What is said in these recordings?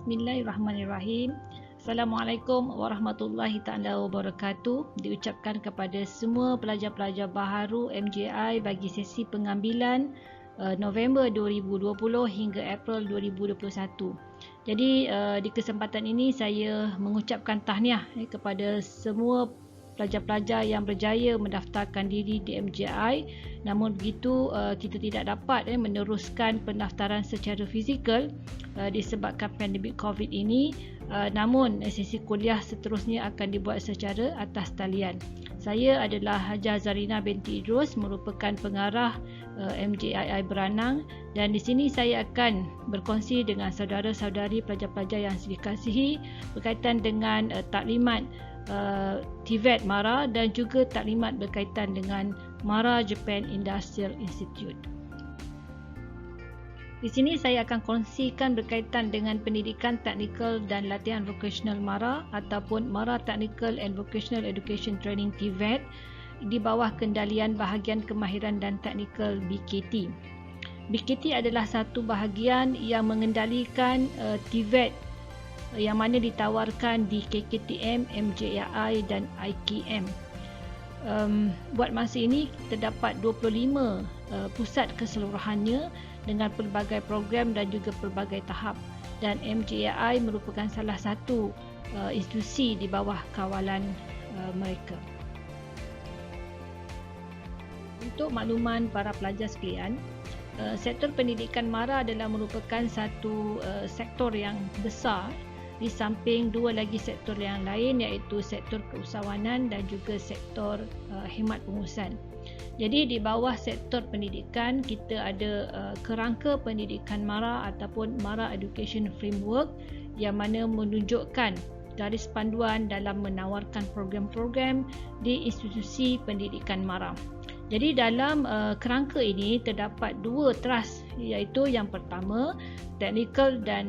Bismillahirrahmanirrahim. Assalamualaikum warahmatullahi taala wabarakatuh. Diucapkan kepada semua pelajar-pelajar baharu MJI bagi sesi pengambilan November 2020 hingga April 2021. Jadi di kesempatan ini saya mengucapkan tahniah kepada semua pelajar-pelajar yang berjaya mendaftarkan diri di MJI. Namun begitu kita tidak dapat meneruskan pendaftaran secara fizikal disebabkan pandemik COVID ini. Namun sesi kuliah seterusnya akan dibuat secara atas talian. Saya adalah Hajar Zarina binti Idrus, merupakan pengarah MJII Beranang, dan di sini saya akan berkongsi dengan saudara-saudari pelajar-pelajar yang saya kasihi berkaitan dengan taklimat TVET MARA dan juga taklimat berkaitan dengan MARA Japan Industrial Institute. Di sini saya akan kongsikan berkaitan dengan pendidikan teknikal dan latihan vocational MARA ataupun MARA Technical and Vocational Education Training TVET di bawah kendalian bahagian kemahiran dan teknikal BKT. BKT adalah satu bahagian yang mengendalikan TVET yang mana ditawarkan di KKTM, MJII dan IKM. Buat masa ini terdapat 25 pusat keseluruhannya dengan pelbagai program dan juga pelbagai tahap, dan MJII merupakan salah satu institusi di bawah kawalan mereka. Untuk makluman para pelajar sekalian, sektor pendidikan MARA adalah merupakan satu sektor yang besar di samping dua lagi sektor yang lain, iaitu sektor keusahawanan dan juga sektor khidmat pengurusan. Jadi di bawah sektor pendidikan kita ada kerangka pendidikan MARA ataupun MARA Education Framework yang mana menunjukkan garis panduan dalam menawarkan program-program di institusi pendidikan MARA. Jadi dalam kerangka ini terdapat dua teras, iaitu yang pertama Technical dan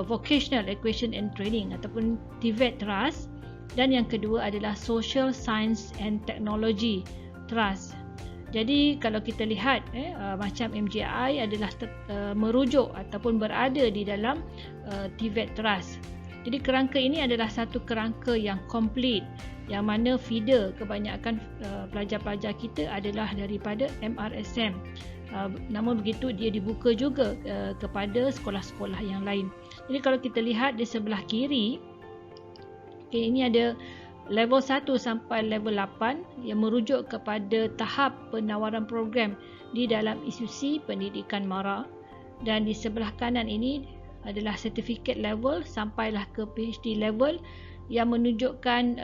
Vocational Education and Training ataupun TVET Trust, dan yang kedua adalah Social Science and Technology Trust. Jadi kalau kita lihat macam MJI adalah merujuk ataupun berada di dalam TVET Trust. Jadi kerangka ini adalah satu kerangka yang komplit, yang mana feeder kebanyakan pelajar-pelajar kita adalah daripada MRSM. Namun begitu dia dibuka juga kepada sekolah-sekolah yang lain. Jadi kalau kita lihat di sebelah kiri, ini ada level 1 sampai level 8 yang merujuk kepada tahap penawaran program di dalam institusi pendidikan MARA, dan di sebelah kanan ini adalah certificate level sampailah ke PhD level yang menunjukkan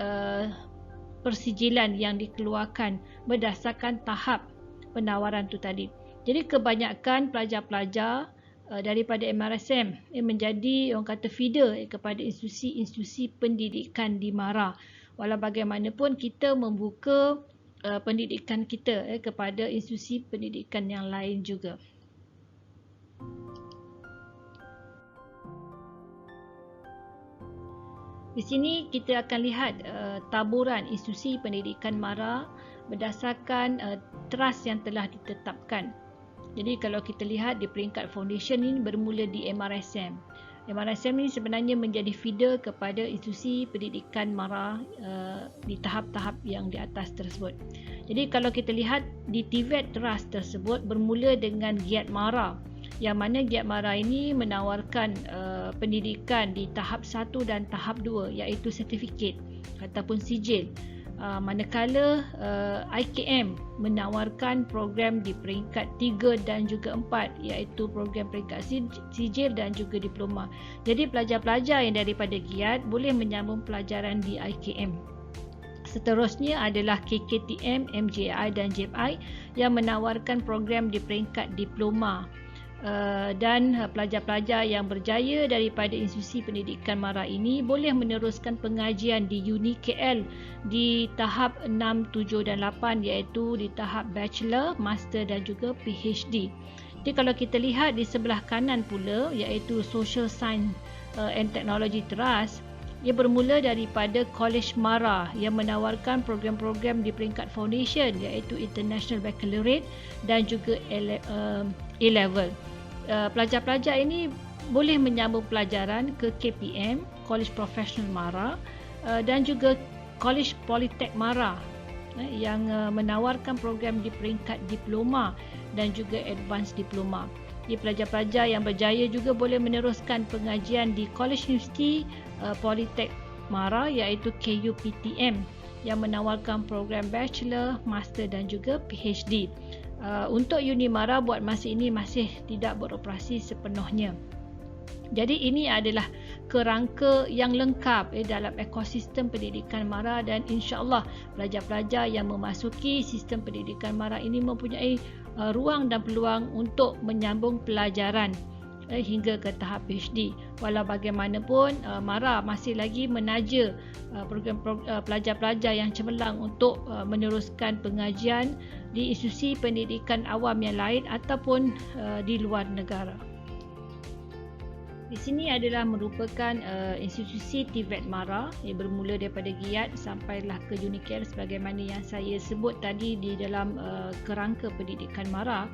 persijilan yang dikeluarkan berdasarkan tahap penawaran itu tadi. Jadi kebanyakan pelajar-pelajar daripada MRSM menjadi orang kata feeder kepada institusi-institusi pendidikan di MARA. Walau bagaimanapun kita membuka pendidikan kita kepada institusi pendidikan yang lain juga. Di sini kita akan lihat taburan institusi pendidikan MARA berdasarkan trust yang telah ditetapkan. Jadi kalau kita lihat di peringkat foundation ini bermula di MRSM. MRSM ini sebenarnya menjadi feeder kepada institusi pendidikan MARA di tahap-tahap yang di atas tersebut. Jadi kalau kita lihat di TVET Trust tersebut bermula dengan GIAT MARA, yang mana GIAT MARA ini menawarkan pendidikan di tahap 1 dan tahap 2, iaitu sertifikat ataupun sijil. Manakala IKM menawarkan program di peringkat 3 dan juga 4, iaitu program peringkat sijil dan juga diploma. Jadi pelajar-pelajar yang daripada GIAT boleh menyambung pelajaran di IKM. Seterusnya adalah KKTM, MJI dan JEPI yang menawarkan program di peringkat diploma. Dan pelajar-pelajar yang berjaya daripada institusi pendidikan MARA ini boleh meneruskan pengajian di UNI KL di tahap 6, 7 dan 8, iaitu di tahap bachelor, master dan juga PhD. Jadi kalau kita lihat di sebelah kanan pula, iaitu Social Science and Technology Trust, ia bermula daripada College MARA yang menawarkan program-program di peringkat foundation, iaitu International Baccalaureate dan juga A-Level. Pelajar-pelajar ini boleh menyambung pelajaran ke KPM, College Professional MARA, dan juga College Politek MARA yang menawarkan program di peringkat diploma dan juga advanced diploma. Pelajar-pelajar yang berjaya juga boleh meneruskan pengajian di College University Politek MARA iaitu KUPTM yang menawarkan program bachelor, master dan juga PhD. Untuk Uni MARA buat masa ini masih tidak beroperasi sepenuhnya. Jadi ini adalah kerangka yang lengkap dalam ekosistem pendidikan MARA, dan insya-Allah pelajar-pelajar yang memasuki sistem pendidikan MARA ini mempunyai ruang dan peluang untuk menyambung pelajaran hingga ke tahap PhD. Walau bagaimanapun MARA masih lagi menaja program pelajar-pelajar yang cemerlang untuk meneruskan pengajian di institusi pendidikan awam yang lain ataupun di luar negara. Di sini adalah merupakan institusi TVET MARA yang bermula daripada GIAT sampailah ke UniCare sebagaimana yang saya sebut tadi di dalam kerangka pendidikan MARA.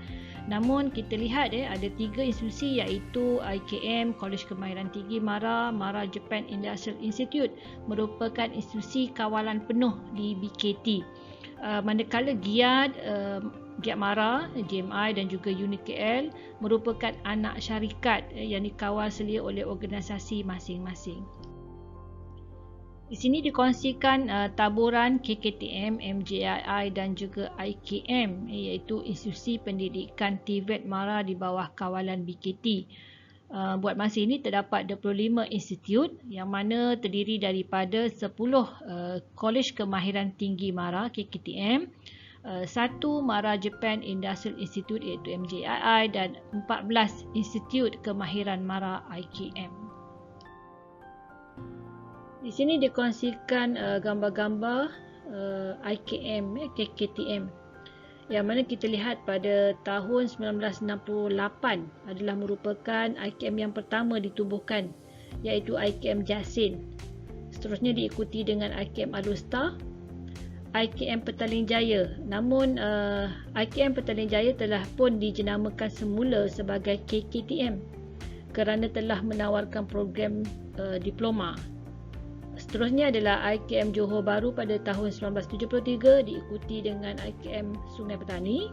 Namun kita lihat ada 3 institusi iaitu IKM, Kolej Kemahiran Tinggi MARA, MARA Japan Industrial Institute merupakan institusi kawalan penuh di BKT. Manakala GIAT MARA, JMI dan juga UniKL merupakan anak syarikat yang dikawal selia oleh organisasi masing-masing. Di sini dikongsikan taburan KKTM, MJII dan juga IKM iaitu institusi pendidikan TVET MARA di bawah kawalan BKT. Buat masa ini terdapat 25 institut yang mana terdiri daripada 10 Kolej Kemahiran Tinggi MARA KKTM, 1 MARA Japan Industrial Institute iaitu MJII dan 14 Institut Kemahiran MARA IKM. Di sini dikongsikan gambar-gambar IKM KKTM yang mana kita lihat pada tahun 1968 adalah merupakan IKM yang pertama ditubuhkan iaitu IKM Jasin. Seterusnya diikuti dengan IKM Alustar, IKM Petaling Jaya. Namun IKM Petaling Jaya telah pun dijenamakan semula sebagai KKTM kerana telah menawarkan program diploma. Seterusnya adalah IKM Johor Bahru pada tahun 1973 diikuti dengan IKM Sungai Petani,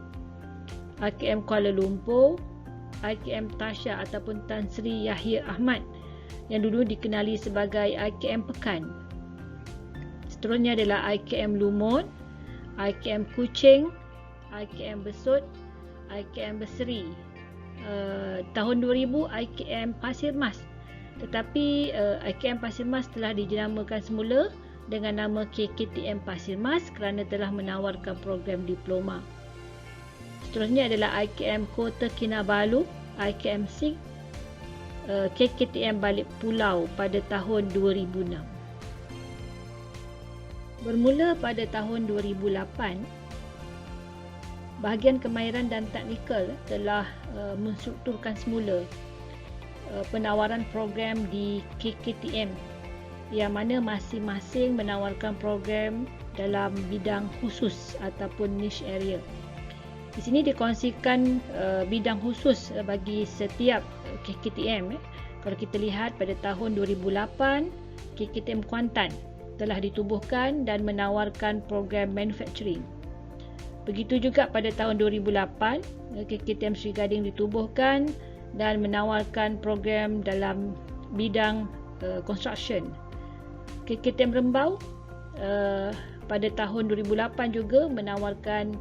IKM Kuala Lumpur, IKM Tasha ataupun Tan Sri Yahya Ahmad yang dulu dikenali sebagai IKM Pekan. Seterusnya adalah IKM Lumut, IKM Kuching, IKM Besut, IKM Berseri. Tahun 2000 IKM Pasir Mas. Tetapi IKM Pasir Mas telah dijenamakan semula dengan nama KKTM Pasir Mas kerana telah menawarkan program diploma. Seterusnya adalah IKM Kota Kinabalu, IKM Sing, KKTM Balik Pulau pada tahun 2006. Bermula pada tahun 2008, bahagian kemahiran dan teknikal telah menstrukturkan semula penawaran program di KKTM yang mana masing-masing menawarkan program dalam bidang khusus ataupun niche area. Di sini dikongsikan bidang khusus bagi setiap KKTM. Kalau kita lihat pada tahun 2008, KKTM Kuantan telah ditubuhkan dan menawarkan program manufacturing. Begitu juga pada tahun 2008, KKTM Sri Gading ditubuhkan dan menawarkan program dalam bidang construction. KKTM Rembau pada tahun 2008 juga menawarkan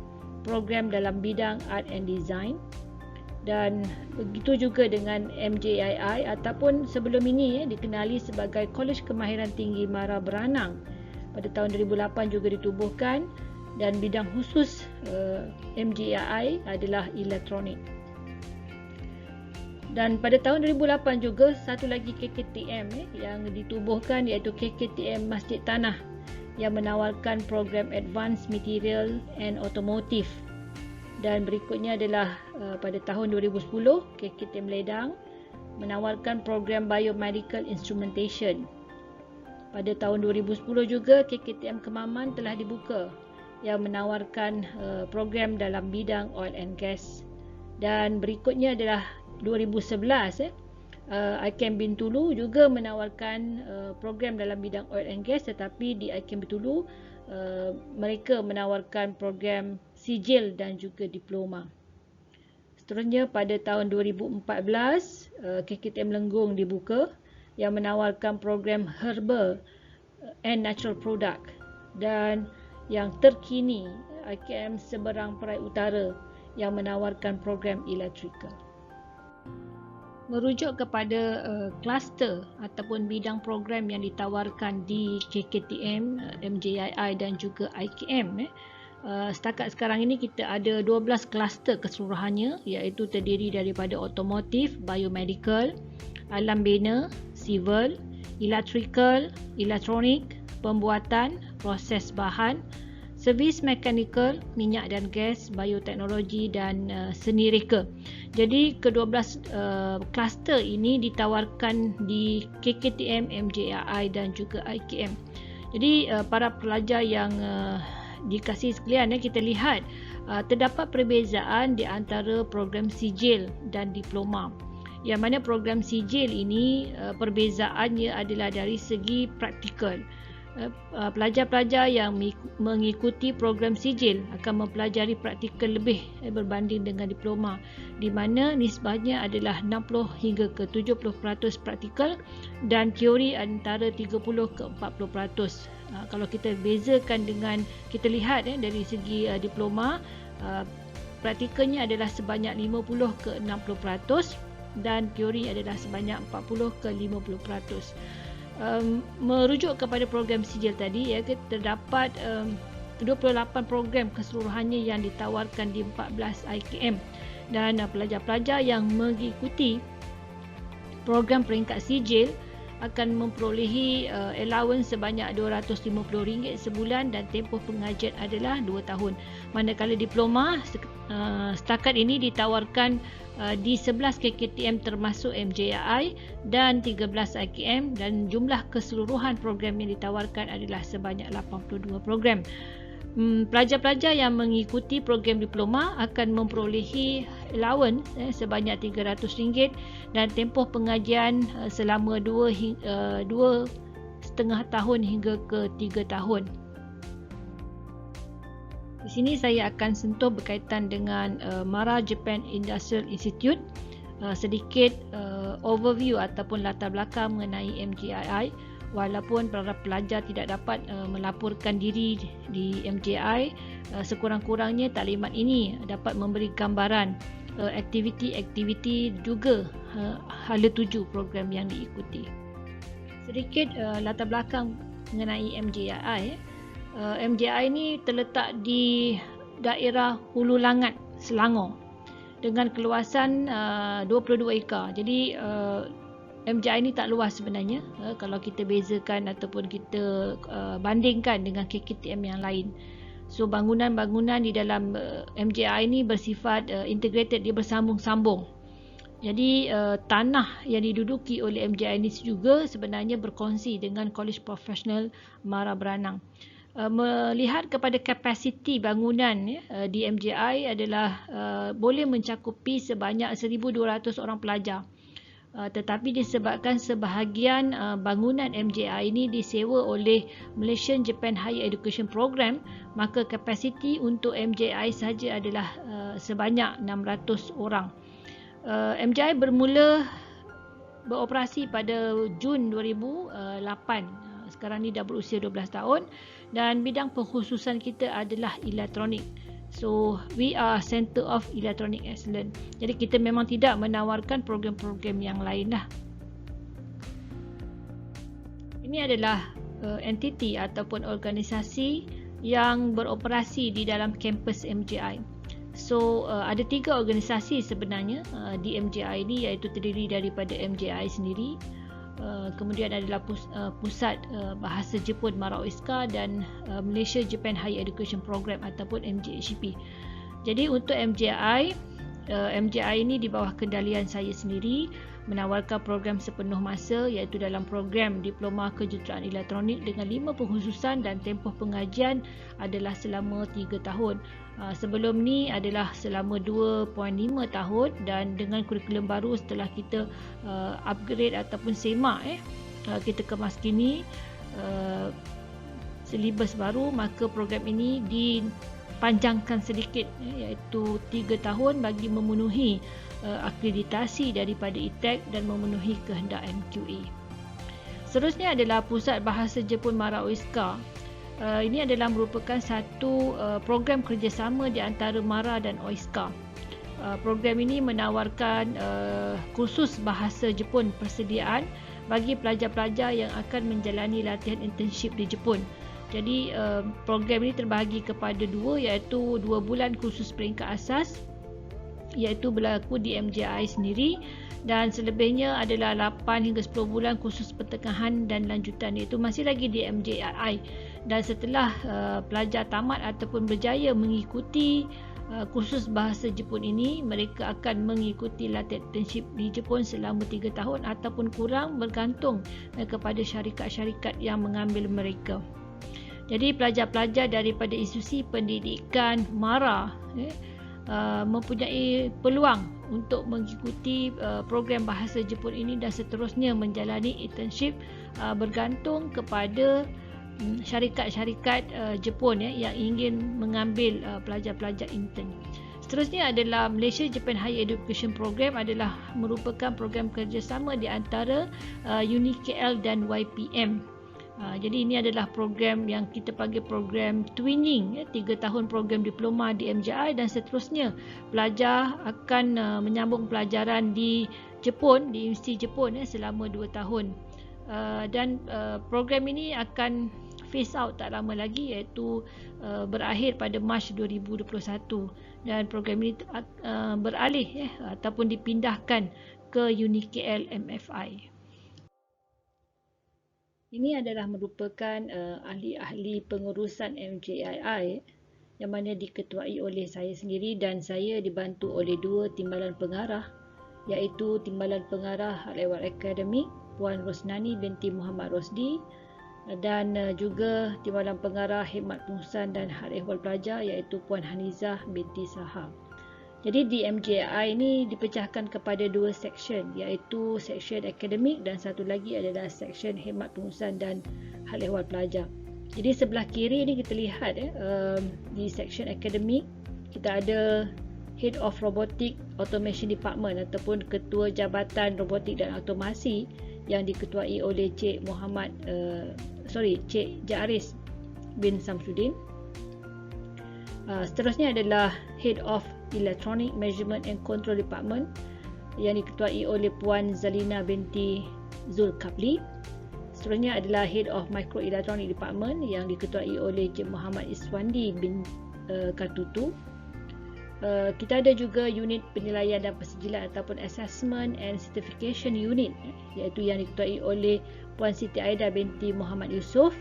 program dalam bidang art and design, dan begitu juga dengan MJII ataupun sebelum ini dikenali sebagai Kolej Kemahiran Tinggi MARA Beranang pada tahun 2008 juga ditubuhkan, dan bidang khusus MJII adalah elektronik. Dan pada tahun 2008 juga satu lagi KKTM yang ditubuhkan iaitu KKTM Masjid Tanah yang menawarkan program Advanced Material and Automotive. Dan berikutnya adalah pada tahun 2010 KKTM Ledang menawarkan program Biomedical Instrumentation. Pada tahun 2010 juga KKTM Kemaman telah dibuka yang menawarkan program dalam bidang oil and gas. Dan berikutnya adalah 2011 IKM Bintulu juga menawarkan program dalam bidang oil and gas, tetapi di IKM Bintulu mereka menawarkan program sijil dan juga diploma. Seterusnya pada tahun 2014 KKTM Lenggong dibuka yang menawarkan program herbal and natural product, dan yang terkini IKM Seberang Perai Utara yang menawarkan program electrical. Merujuk kepada kluster ataupun bidang program yang ditawarkan di KKTM, MJII dan juga IKM, setakat sekarang ini kita ada 12 kluster keseluruhannya, iaitu terdiri daripada otomotif, biomedical, alam bina, civil, electrical, elektronik, pembuatan, proses bahan, servis mekanikal, minyak dan gas, bioteknologi dan seni reka. Jadi ke-12 kluster ini ditawarkan di KKTM, MJII dan juga IKM. Jadi para pelajar yang dikasihi sekalian, kita lihat terdapat perbezaan di antara program sijil dan diploma. Yang mana program sijil ini perbezaannya adalah dari segi praktikal. Pelajar-pelajar yang mengikuti program sijil akan mempelajari praktikal lebih berbanding dengan diploma, di mana nisbahnya adalah 60 hingga ke 70% praktikal dan teori antara 30 ke 40%. Kalau kita bezakan dengan, kita lihat dari segi diploma, praktikalnya adalah sebanyak 50 ke 60% dan teori adalah sebanyak 40 ke 50%. Merujuk kepada program sijil tadi, terdapat 28 program keseluruhannya yang ditawarkan di 14 IKM, dan pelajar-pelajar yang mengikuti program peringkat sijil akan memperolehi allowance sebanyak RM250 sebulan dan tempoh pengajian adalah 2 tahun. Manakala diploma setakat ini ditawarkan di 11 KKTM termasuk MJII dan 13 IKM, dan jumlah keseluruhan program yang ditawarkan adalah sebanyak 82 program. Pelajar-pelajar yang mengikuti program diploma akan memperolehi allowance sebanyak RM300 dan tempoh pengajian selama 2,5 tahun hingga ke 3 tahun. Di sini saya akan sentuh berkaitan dengan MARA Japan Industrial Institute, sedikit overview ataupun latar belakang mengenai MJII. Walaupun para pelajar tidak dapat melaporkan diri di MJII, sekurang-kurangnya taklimat ini dapat memberi gambaran aktiviti-aktiviti juga hala tuju program yang diikuti. Sedikit latar belakang mengenai MJII. MJII ini terletak di daerah Hulu Langat, Selangor, dengan keluasan 22 ekar. Jadi MJII ini tak luas sebenarnya kalau kita bezakan ataupun kita bandingkan dengan KKTM yang lain. So bangunan-bangunan di dalam MJII ini bersifat integrated, dia bersambung-sambung. Jadi tanah yang diduduki oleh MJII ini juga sebenarnya berkongsi dengan College Professional MARA Beranang. Melihat kepada kapasiti bangunan di MJII adalah boleh mencakupi sebanyak 1,200 orang pelajar. Tetapi disebabkan sebahagian bangunan MJII ini disewa oleh Malaysian Japan Higher Education Program, maka kapasiti untuk MJII saja adalah sebanyak 600 orang. MJII bermula beroperasi pada Jun 2008. Sekarang ni dah berusia 12 tahun dan bidang pengkhususan kita adalah elektronik. So, we are Center of Electronic Excellence. Jadi kita memang tidak menawarkan program-program yang lain lah. Ini adalah entiti ataupun organisasi yang beroperasi di dalam kampus MJII. So, ada 3 organisasi sebenarnya di MJII ini, iaitu terdiri daripada MJII sendiri, kemudian adalah Pusat Bahasa Jepun MARA OISCA dan Malaysia Japan Higher Education Program ataupun MJHP. Jadi untuk MJII ini di bawah kendalian saya sendiri, menawarkan program sepenuh masa iaitu dalam program Diploma Kejuruteraan Elektronik dengan 5 pengkhususan dan tempoh pengajian adalah selama 3 tahun. Sebelum ni adalah selama 2.5 tahun dan dengan kurikulum baru setelah kita upgrade ataupun semak kita kemaskini silibus baru, maka program ini dipanjangkan sedikit iaitu 3 tahun bagi memenuhi akreditasi daripada ITAC dan memenuhi kehendak MQA. Seterusnya adalah Pusat Bahasa Jepun MARA OISCA. Ini adalah merupakan satu program kerjasama di antara MARA dan OISCA. Program ini menawarkan kursus bahasa Jepun persediaan bagi pelajar-pelajar yang akan menjalani latihan internship di Jepun. Jadi program ini terbahagi kepada dua, iaitu 2 bulan kursus peringkat asas iaitu berlaku di MJI sendiri, dan selebihnya adalah 8 hingga 10 bulan kursus pertengahan dan lanjutan iaitu masih lagi di MJI. Dan setelah pelajar tamat ataupun berjaya mengikuti kursus bahasa Jepun ini, mereka akan mengikuti latihan internship di Jepun selama 3 tahun ataupun kurang, bergantung kepada syarikat-syarikat yang mengambil mereka. Jadi pelajar-pelajar daripada institusi pendidikan MARA mempunyai peluang untuk mengikuti program bahasa Jepun ini dan seterusnya menjalani internship bergantung kepada syarikat-syarikat Jepun yang ingin mengambil pelajar-pelajar intern. Seterusnya adalah Malaysia Japan Higher Education Program, adalah merupakan program kerjasama di antara UniKL dan YPM. Jadi ini adalah program yang kita panggil program twinning, 3 tahun program diploma di MJI dan seterusnya pelajar akan menyambung pelajaran di Jepun, di Universiti Jepun selama 2 tahun. Dan program ini akan phase out tak lama lagi, iaitu berakhir pada Mac 2021 dan program ini beralih ataupun dipindahkan ke UniKL MFI. Ini adalah merupakan ahli-ahli pengurusan MJII yang mana diketuai oleh saya sendiri dan saya dibantu oleh 2 timbalan pengarah, iaitu Timbalan Pengarah Hal Ehwal Akademik Puan Rosnani binti Muhammad Rosdi dan juga Timbalan Pengarah Khidmat Pengurusan dan Hal Ehwal Pelajar iaitu Puan Hanizah binti Saha. Jadi di MJI ini dipecahkan kepada 2 seksyen, iaitu seksyen akademik dan satu lagi adalah seksyen khidmat pengurusan dan hal ehwal pelajar. Jadi sebelah kiri ni kita lihat di seksyen akademik kita ada Head of Robotic Automation Department ataupun Ketua Jabatan Robotik dan Automasi yang diketuai oleh Cik Jaris bin Samsudin. Seterusnya adalah Head of Electronic Measurement and Control Department yang diketuai oleh Puan Zalina binti Zulkapli. Seterusnya adalah Head of Microelectronic Department yang diketuai oleh Cik Muhammad Iswandi bin Katutu. Kita ada juga unit penilaian dan persijilan ataupun Assessment and Certification Unit iaitu yang diketuai oleh Puan Siti Aida binti Muhammad Yusof.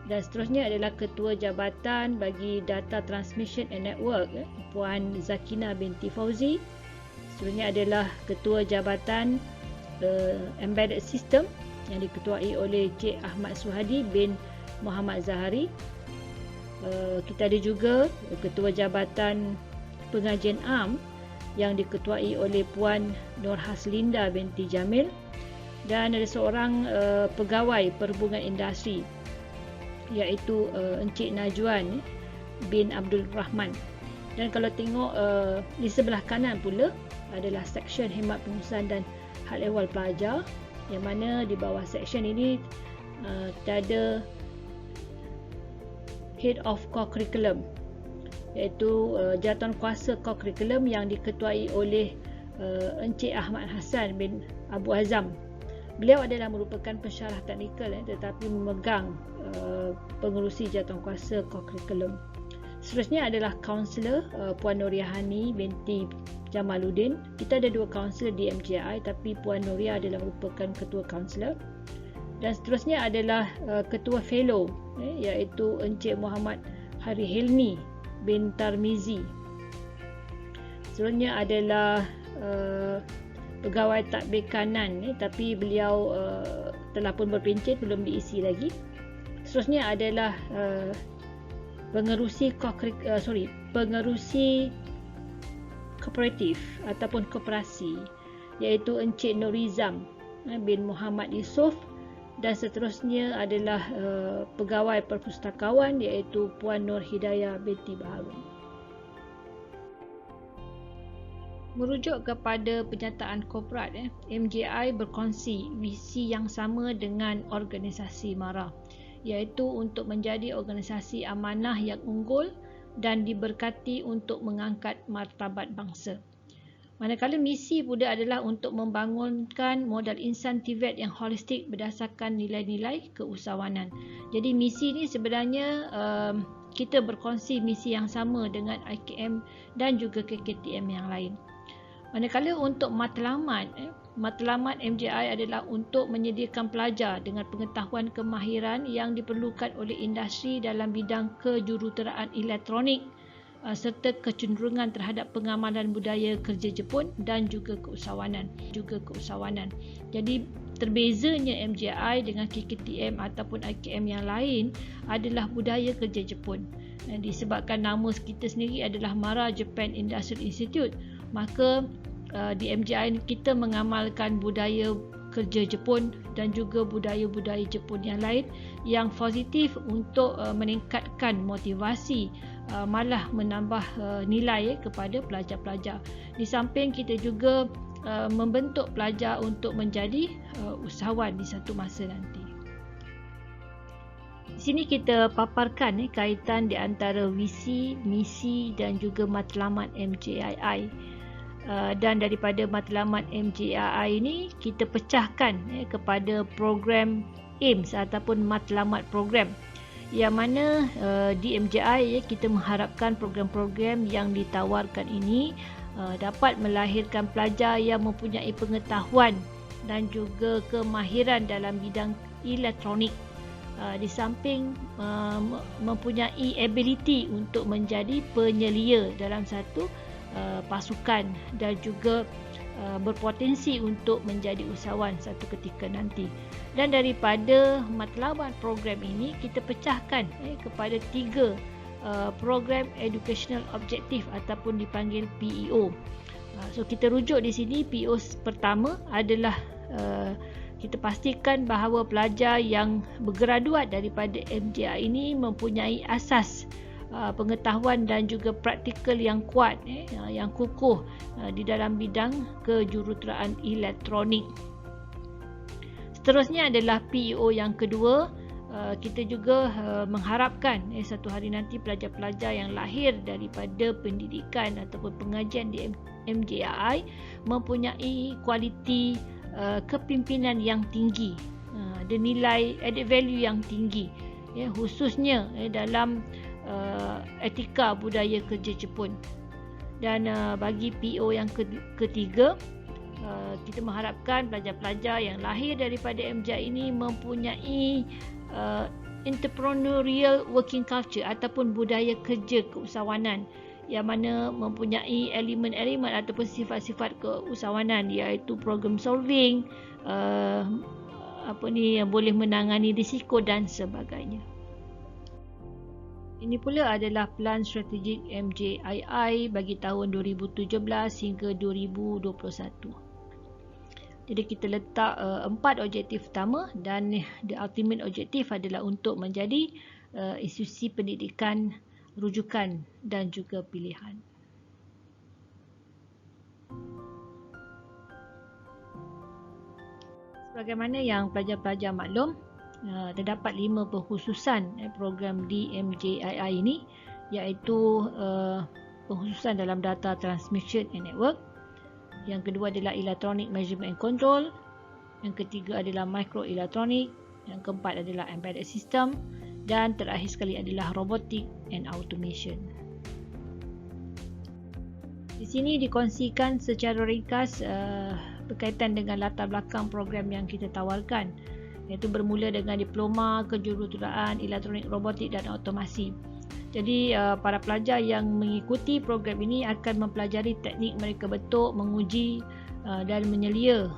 Dan seterusnya adalah Ketua Jabatan bagi Data Transmission and Network Puan Zakina binti Fauzi. Seterusnya adalah Ketua Jabatan Embedded System yang diketuai oleh Cik Ahmad Suhadi bin Muhammad Zahari. Kita ada juga Ketua Jabatan Pengajian ARM yang diketuai oleh Puan Nur Haslinda binti Jamil dan ada seorang pegawai perhubungan industri iaitu Encik Najwan bin Abdul Rahman. Dan kalau tengok di sebelah kanan pula adalah seksyen khidmat pengurusan dan hal ehwal pelajar yang mana di bawah seksyen ini ada Head of Core Curriculum iaitu jawatankuasa Core Curriculum yang diketuai oleh Encik Ahmad Hassan bin Abu Azam. Beliau adalah merupakan pensyarah teknikal tetapi memegang pengerusi jawatankuasa Core Curriculum. Seterusnya adalah kaunselor Puan Nuriyahani binti Jamaluddin. Kita ada 2 kaunselor di MJI tapi Puan Nuria adalah merupakan ketua kaunselor. Dan seterusnya adalah ketua fellow iaitu Encik Muhammad Hari Hilmi bin Tarmizi. Seterusnya adalah pegawai tadbir kanan tapi beliau telah pun berpencen, belum diisi lagi. Seterusnya adalah pengerusi kooperatif ataupun koperasi, iaitu Encik Norizam bin Muhammad Yusof, dan seterusnya adalah pegawai perpustakawan iaitu Puan Nur Hidayah binti Baharun. Merujuk kepada penyataan korporat, MJI berkongsi visi yang sama dengan organisasi MARA, iaitu untuk menjadi organisasi amanah yang unggul dan diberkati untuk mengangkat martabat bangsa. Manakala misi pula adalah untuk membangunkan modal insan TVET yang holistik berdasarkan nilai-nilai keusahawanan. Jadi misi ni sebenarnya kita berkongsi misi yang sama dengan IKM dan juga KKTM yang lain. Manakala untuk matlamat MJI adalah untuk menyediakan pelajar dengan pengetahuan kemahiran yang diperlukan oleh industri dalam bidang kejuruteraan elektronik serta kecenderungan terhadap pengamalan budaya kerja Jepun dan juga keusahawanan. Jadi terbezanya MJI dengan KKTM ataupun IKM yang lain adalah budaya kerja Jepun. Disebabkan nama kita sendiri adalah MARA Japan Industrial Institute, maka di MJI kita mengamalkan budaya kerja Jepun dan juga budaya-budaya Jepun yang lain yang positif untuk meningkatkan motivasi, malah menambah nilai kepada pelajar-pelajar. Di samping kita juga membentuk pelajar untuk menjadi usahawan di satu masa nanti. Di sini kita paparkan kaitan di antara visi, misi dan juga matlamat MJII. Dan daripada matlamat MJII ini kita pecahkan kepada program AIMS ataupun matlamat program, yang mana di MJI kita mengharapkan program-program yang ditawarkan ini dapat melahirkan pelajar yang mempunyai pengetahuan dan juga kemahiran dalam bidang elektronik, di samping mempunyai ability untuk menjadi penyelia dalam satu pasukan dan juga berpotensi untuk menjadi usahawan satu ketika nanti. Dan daripada matlamat program ini kita pecahkan kepada 3 program educational objective ataupun dipanggil PEO. So kita rujuk di sini, PEO pertama adalah kita pastikan bahawa pelajar yang bergraduat daripada MJI ini mempunyai asas pengetahuan dan juga praktikal yang kuat, yang kukuh di dalam bidang kejuruteraan elektronik. Seterusnya adalah PEO yang kedua. Kita juga mengharapkan satu hari nanti pelajar-pelajar yang lahir daripada pendidikan ataupun pengajian di MJI mempunyai kualiti kepimpinan yang tinggi, dan nilai added value yang tinggi, khususnya dalam etika budaya kerja Jepun. Dan bagi PO yang ketiga, kita mengharapkan pelajar-pelajar yang lahir daripada MJI ini mempunyai entrepreneurial working culture ataupun budaya kerja keusahawanan, yang mana mempunyai elemen-elemen ataupun sifat-sifat keusahawanan, iaitu problem solving, yang boleh menangani risiko dan sebagainya. Ini pula adalah plan strategik MJII bagi tahun 2017 hingga 2021. Jadi kita letak 4 objektif utama, dan the ultimate objektif adalah untuk menjadi institusi pendidikan rujukan dan juga pilihan. Sebagaimana yang pelajar-pelajar maklum, terdapat 5 pengkhususan program di MJII ini, iaitu pengkhususan dalam data transmission and network. Yang kedua adalah electronic measurement and control. Yang ketiga adalah microelectronic. Yang keempat adalah embedded system. Dan terakhir sekali adalah robotic and automation. Di sini dikongsikan secara ringkas berkaitan dengan latar belakang program yang kita tawarkan, iaitu bermula dengan diploma kejuruteraan elektronik, robotik dan automasi. Jadi para pelajar yang mengikuti program ini akan mempelajari teknik mereka bentuk, menguji dan menyelia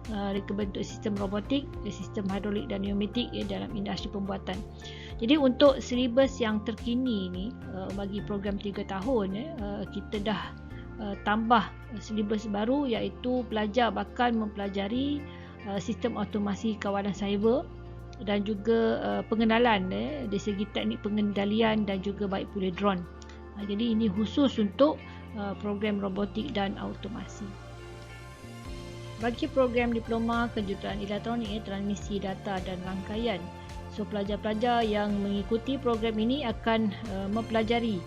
reka bentuk sistem robotik, sistem hidrolik dan pneumatik dalam industri pembuatan. Jadi untuk silibus yang terkini ni bagi program 3 tahun kita dah tambah silibus baru, iaitu pelajar bakal mempelajari sistem automasi kawalan cyber dan juga pengenalan dari segi teknik pengendalian dan juga baik pula drone. Jadi ini khusus untuk program robotik dan automasi. Bagi program diploma kejuruteraan elektronik, transmisi data dan rangkaian, so pelajar-pelajar yang mengikuti program ini akan mempelajari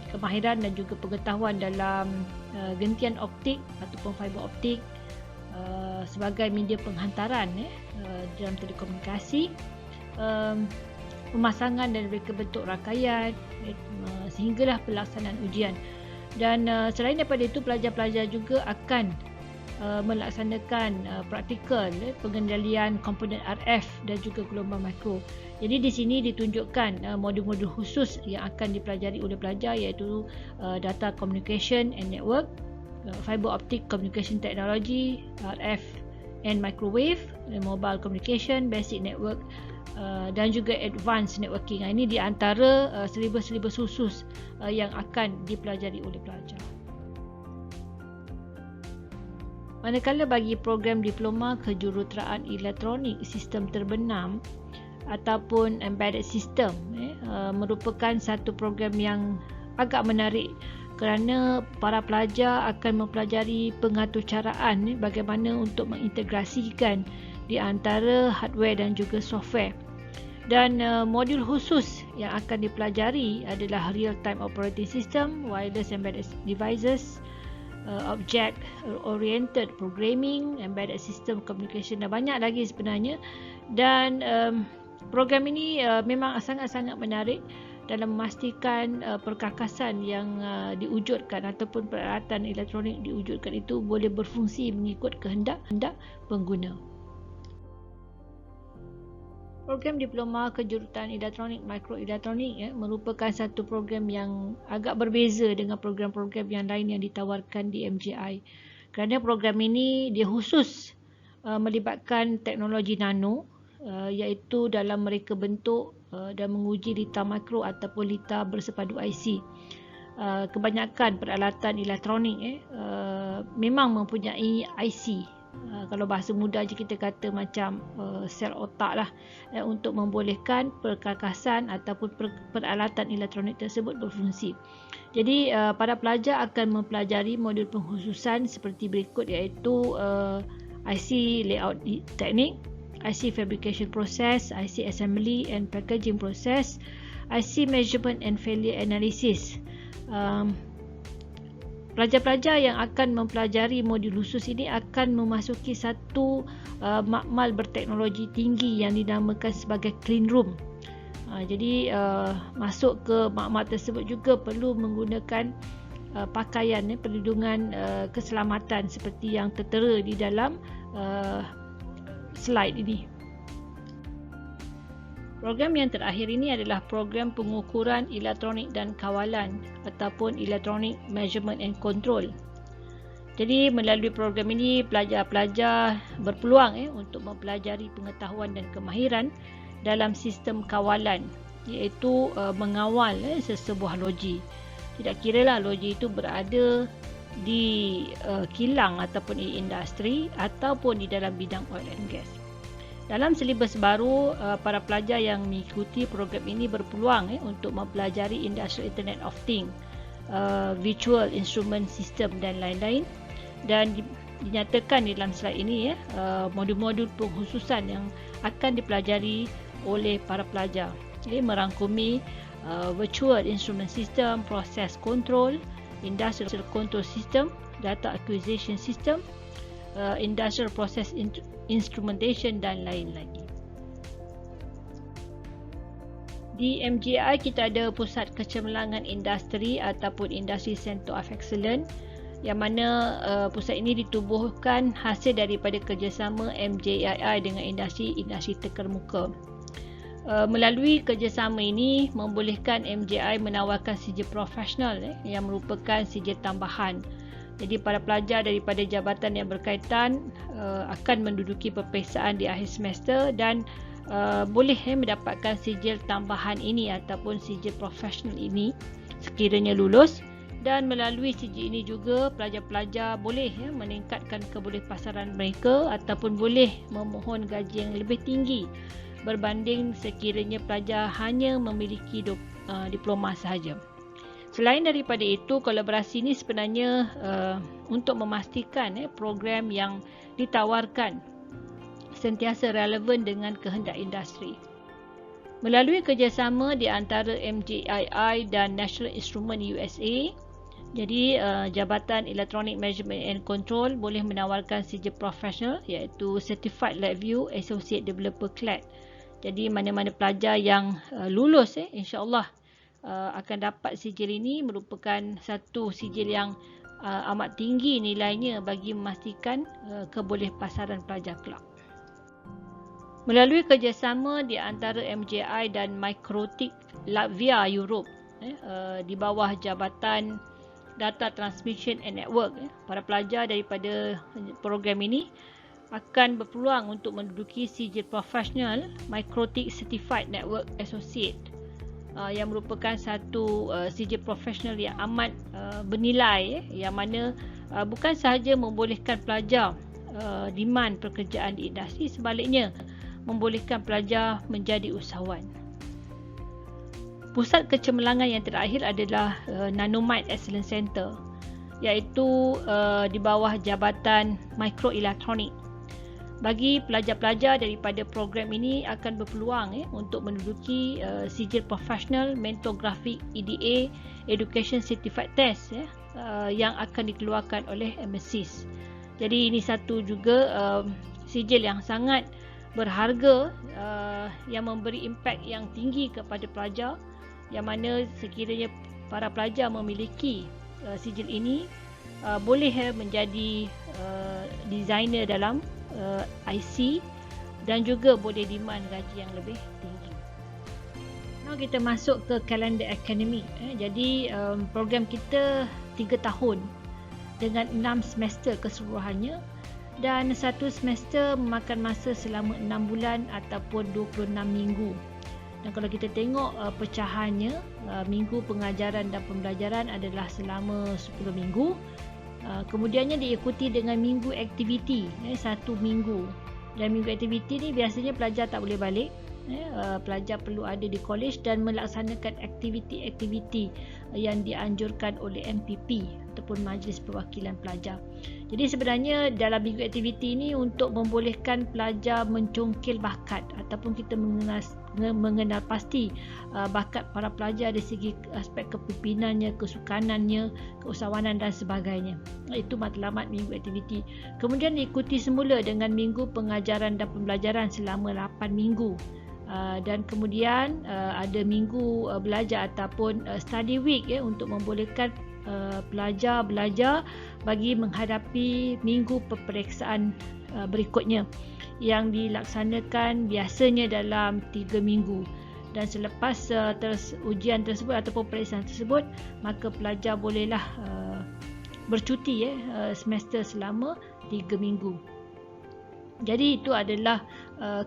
kemahiran dan juga pengetahuan dalam gentian optik ataupun fiber optik sebagai media penghantaran dalam telekomunikasi, pemasangan dan reka bentuk rangkaian sehinggalah pelaksanaan ujian. Dan selain daripada itu, pelajar-pelajar juga akan melaksanakan praktikal pengendalian komponen RF dan juga gelombang makro. Jadi di sini ditunjukkan modul-modul khusus yang akan dipelajari oleh pelajar, iaitu data communication and network, fiber optic communication technology, RF and microwave, mobile communication, basic network dan juga advanced networking. Ini di antara silibus-silibus khusus yang akan dipelajari oleh pelajar. Manakala bagi program diploma kejuruteraan elektronik sistem terbenam ataupun embedded system merupakan satu program yang agak menarik, kerana para pelajar akan mempelajari pengaturcaraan bagaimana untuk mengintegrasikan di antara hardware dan juga software. Dan modul khusus yang akan dipelajari adalah real-time operating system, wireless embedded devices, object-oriented programming, embedded system communication dan banyak lagi sebenarnya. Dan program ini memang sangat-sangat menarik dalam memastikan perkakasan yang diwujudkan ataupun peralatan elektronik diwujudkan itu boleh berfungsi mengikut kehendak pengguna. Program diploma kejuruteraan elektronik mikroelektronik merupakan satu program yang agak berbeza dengan program-program yang lain yang ditawarkan di MJI. Kerana program ini dia khusus melibatkan teknologi nano, iaitu dalam mereka bentuk dan menguji litar makro ataupun litar bersepadu IC. Kebanyakan peralatan elektronik memang mempunyai IC. Kalau bahasa mudah je kita kata macam sel otak lah, untuk membolehkan perkakasan ataupun peralatan elektronik tersebut berfungsi. Jadi para pelajar akan mempelajari modul pengkhususan seperti berikut, iaitu IC layout teknik, IC fabrication process, IC assembly and packaging process, IC measurement and failure analysis. Pelajar-pelajar yang akan mempelajari modul khusus ini akan memasuki satu makmal berteknologi tinggi yang dinamakan sebagai clean room. Jadi masuk ke makmal tersebut juga perlu menggunakan pakaian perlindungan keselamatan seperti yang tertera di dalam slide ini. Program yang terakhir ini adalah program pengukuran elektronik dan kawalan ataupun electronic measurement and control. Jadi melalui program ini pelajar-pelajar berpeluang untuk mempelajari pengetahuan dan kemahiran dalam sistem kawalan, iaitu mengawal sesebuah loji. Tidak kiralah loji itu berada di kilang ataupun di industri ataupun di dalam bidang oil and gas. Dalam silibus baru, para pelajar yang mengikuti program ini berpeluang untuk mempelajari Industrial Internet of Things, Virtual Instrument System dan lain-lain. Dan dinyatakan di dalam slide ini modul-modul pengkhususan yang akan dipelajari oleh para pelajar. Jadi merangkumi Virtual Instrument System, Process Control, Industrial Control System, Data Acquisition System, Industrial Process Instrumentation dan lain lagi. Di MJI kita ada Pusat Kecemerlangan Industri ataupun Industry Center of Excellence, yang mana pusat ini ditubuhkan hasil daripada kerjasama MJII dengan industri terkemuka. Melalui kerjasama ini membolehkan MJI menawarkan sijil profesional yang merupakan sijil tambahan Jadi para pelajar daripada jabatan yang berkaitan akan menduduki peperiksaan di akhir semester dan boleh mendapatkan sijil tambahan ini ataupun sijil profesional ini sekiranya lulus. Dan melalui sijil ini juga pelajar-pelajar boleh meningkatkan kebolehpasaran mereka ataupun boleh memohon gaji yang lebih tinggi berbanding sekiranya pelajar hanya memiliki diploma sahaja. Selain daripada itu, kolaborasi ini sebenarnya untuk memastikan program yang ditawarkan sentiasa relevan dengan kehendak industri. Melalui kerjasama di antara MJII dan National Instrument USA, jadi Jabatan Electronic Measurement and Control boleh menawarkan sijil profesional iaitu Certified LabVIEW Associate Developer CLAD. Jadi mana-mana pelajar yang lulus insya-Allah akan dapat sijil ini, merupakan satu sijil yang amat tinggi nilainya bagi memastikan kebolehpasaran pelajar kelak. Melalui kerjasama di antara MJI dan Microtik Latvia Europe di bawah Jabatan Data Transmission and Network, para pelajar daripada program ini akan berpeluang untuk menduduki sijil profesional Microtik Certified Network Associate yang merupakan satu sijil profesional yang amat bernilai, yang mana bukan sahaja membolehkan pelajar demand pekerjaan di industri, sebaliknya membolehkan pelajar menjadi usahawan. Pusat kecemerlangan yang terakhir adalah Nanomite Excellence Center, iaitu di bawah Jabatan Microelektronik. Bagi pelajar-pelajar daripada program ini akan berpeluang untuk menduduki sijil profesional Mentographic EDA Education Certified Test yang akan dikeluarkan oleh MSIS. Jadi ini satu juga sijil yang sangat berharga yang memberi impak yang tinggi kepada pelajar, yang mana sekiranya para pelajar memiliki sijil ini boleh menjadi designer dalam IC dan juga boleh demand gaji yang lebih tinggi. Now kita masuk ke kalender akademik. Jadi program kita 3 tahun dengan 6 semester keseluruhannya, dan satu semester memakan masa selama 6 bulan ataupun 26 minggu. Dan kalau kita tengok pecahannya, minggu pengajaran dan pembelajaran adalah selama 10 minggu. Kemudiannya diikuti dengan minggu aktiviti, 1 minggu. Dan minggu aktiviti ni biasanya pelajar tak boleh balik. Pelajar perlu ada di college dan melaksanakan aktiviti-aktiviti yang dianjurkan oleh MPP ataupun Majlis Perwakilan Pelajar. Jadi sebenarnya dalam minggu aktiviti ini untuk membolehkan pelajar mencongkil bakat ataupun kita mengenal pasti bakat para pelajar dari segi aspek kepimpinannya, kesukanannya, keusahawanan dan sebagainya. Itu matlamat minggu aktiviti. Kemudian diikuti semula dengan minggu pengajaran dan pembelajaran selama 8 minggu. Dan kemudian ada minggu belajar ataupun study week untuk membolehkan pelajar belajar bagi menghadapi minggu peperiksaan berikutnya yang dilaksanakan biasanya dalam 3 minggu. Dan selepas ujian tersebut ataupun peperiksaan tersebut, maka pelajar bolehlah bercuti semester selama 3 minggu. Jadi itu adalah